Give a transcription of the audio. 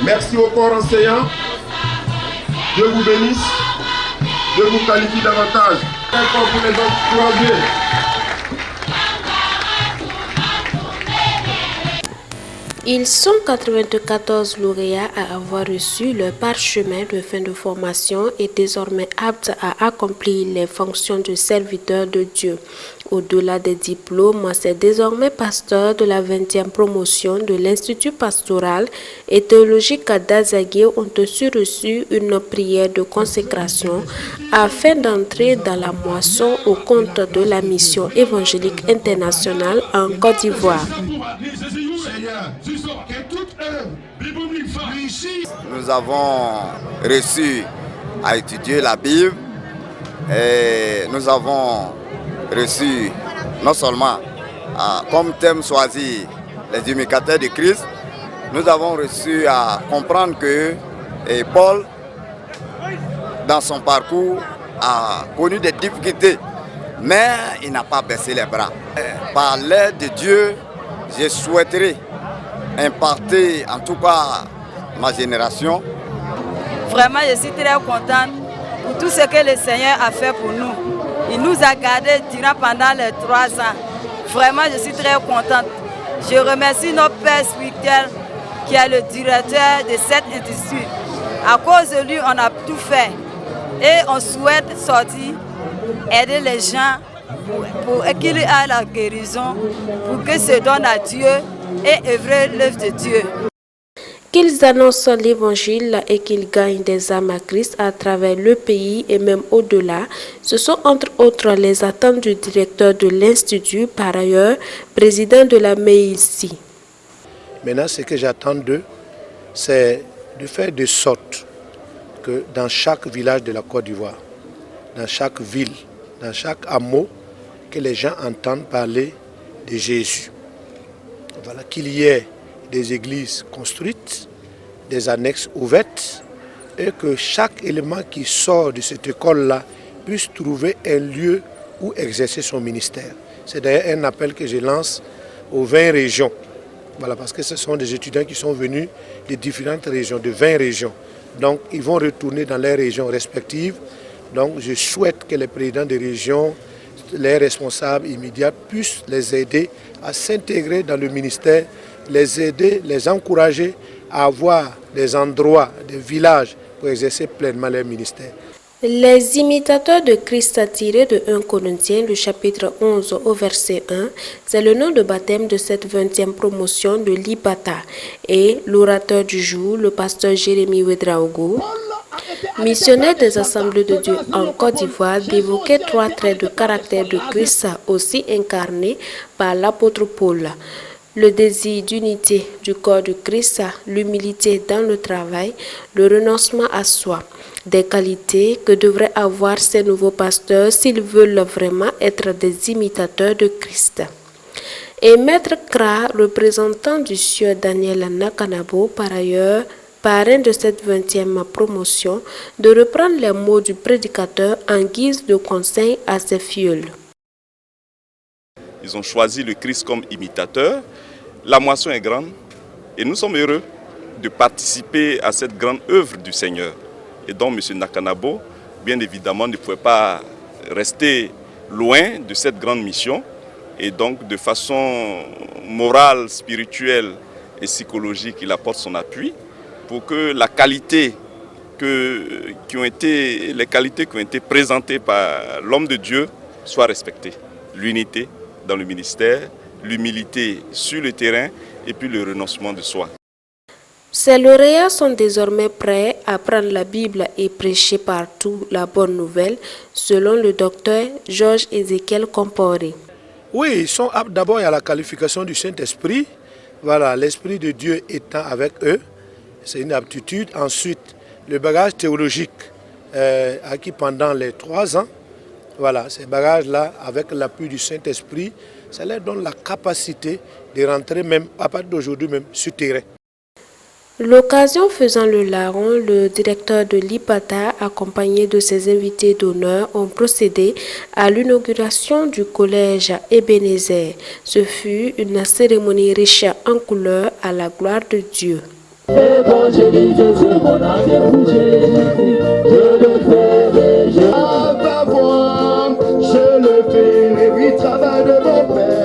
Merci au corps enseignant. Dieu vous bénisse. Dieu vous qualifie davantage. Encore pour les encourager. Ils sont 94 lauréats à avoir reçu leur parchemin de fin de formation et désormais aptes à accomplir les fonctions de serviteurs de Dieu. Au-delà des diplômes, ces désormais pasteurs de la 20e promotion de l'Institut pastoral et théologique d'Azagué ont aussi reçu une prière de consécration afin d'entrer dans la moisson au compte de la mission évangélique internationale en Côte d'Ivoire. Nous avons reçu à étudier la Bible et nous avons reçu non seulement comme thème choisi les imitateurs de Christ, nous avons reçu à comprendre que Paul, dans son parcours, a connu des difficultés, mais il n'a pas baissé les bras. Par l'aide de Dieu, je souhaiterais imparter en tout cas ma génération. Vraiment, je suis très contente pour tout ce que le Seigneur a fait pour nous. Il nous a gardés durant pendant les 3 ans. Vraiment, je suis très contente. Je remercie notre Père spirituel qui est le directeur de cet institut. À cause de lui, on a tout fait. Et on souhaite sortir, aider les gens pour qu'ils aient la guérison, pour qu'ils se donnent à Dieu et œuvrer l'œuvre de Dieu. Qu'ils annoncent l'évangile et qu'ils gagnent des âmes à Christ à travers le pays et même au-delà, ce sont entre autres les attentes du directeur de l'Institut, par ailleurs président de la MEIC. Maintenant, ce que j'attends d'eux, c'est de faire de sorte que dans chaque village de la Côte d'Ivoire, dans chaque ville, dans chaque hameau, que les gens entendent parler de Jésus. Voilà, qu'il y ait des églises construites, des annexes ouvertes, et que chaque élément qui sort de cette école-là puisse trouver un lieu où exercer son ministère. C'est d'ailleurs un appel que je lance aux 20 régions. Voilà, parce que ce sont des étudiants qui sont venus de différentes régions, de 20 régions. Donc, ils vont retourner dans leurs régions respectives. Donc, je souhaite que les présidents des régions, les responsables immédiats puissent les aider à s'intégrer dans le ministère, les aider, les encourager à avoir des endroits, des villages pour exercer pleinement leur ministère. Les imitateurs de Christ tirés de 1 Corinthiens, le chapitre 11 au verset 1, c'est le nom de baptême de cette 20e promotion de l'IPATA. Et l'orateur du jour, le pasteur Jérémie Ouedraogo, missionnaire des Assemblées de Dieu en Côte d'Ivoire, d'évoquer 3 traits de caractère de Christ aussi incarnés par l'apôtre Paul. Le désir d'unité du corps de Christ, l'humilité dans le travail, le renoncement à soi. Des qualités que devraient avoir ces nouveaux pasteurs s'ils veulent vraiment être des imitateurs de Christ. Et Maître Kra, représentant du sieur Daniel Nakanabo, par ailleurs, parrain de cette 20e promotion, de reprendre les mots du prédicateur en guise de conseil à ses filleuls. Ils ont choisi le Christ comme imitateur. La moisson est grande et nous sommes heureux de participer à cette grande œuvre du Seigneur. Et donc M. Nakanabo, bien évidemment, ne pouvait pas rester loin de cette grande mission. Et donc, de façon morale, spirituelle et psychologique, il apporte son appui pour que les qualités qui ont été présentées par l'homme de Dieu soient respectées. L'unité dans le ministère, l'humilité sur le terrain et puis le renoncement de soi. Ces lauréats sont désormais prêts à prendre la Bible et prêcher partout la bonne nouvelle, selon le docteur Georges Ézéchiel Comporé. Oui, ils sont aptes d'abord à la qualification du Saint-Esprit. Voilà, l'Esprit de Dieu étant avec eux, c'est une aptitude. Ensuite, le bagage théologique acquis pendant les 3 ans. Voilà, ces bagages-là, avec l'appui du Saint-Esprit, ça leur donne la capacité de rentrer même, à partir d'aujourd'hui même, sur terrain. L'occasion faisant le larron, le directeur de l'IPATA, accompagné de ses invités d'honneur, ont procédé à l'inauguration du collège Ebenezer. Ce fut une cérémonie riche en couleurs à la gloire de Dieu. Et quand je dis que c'est mon âme écoutée, je le fais déjà. À ta voix, je le fais, oui, travail de mon père.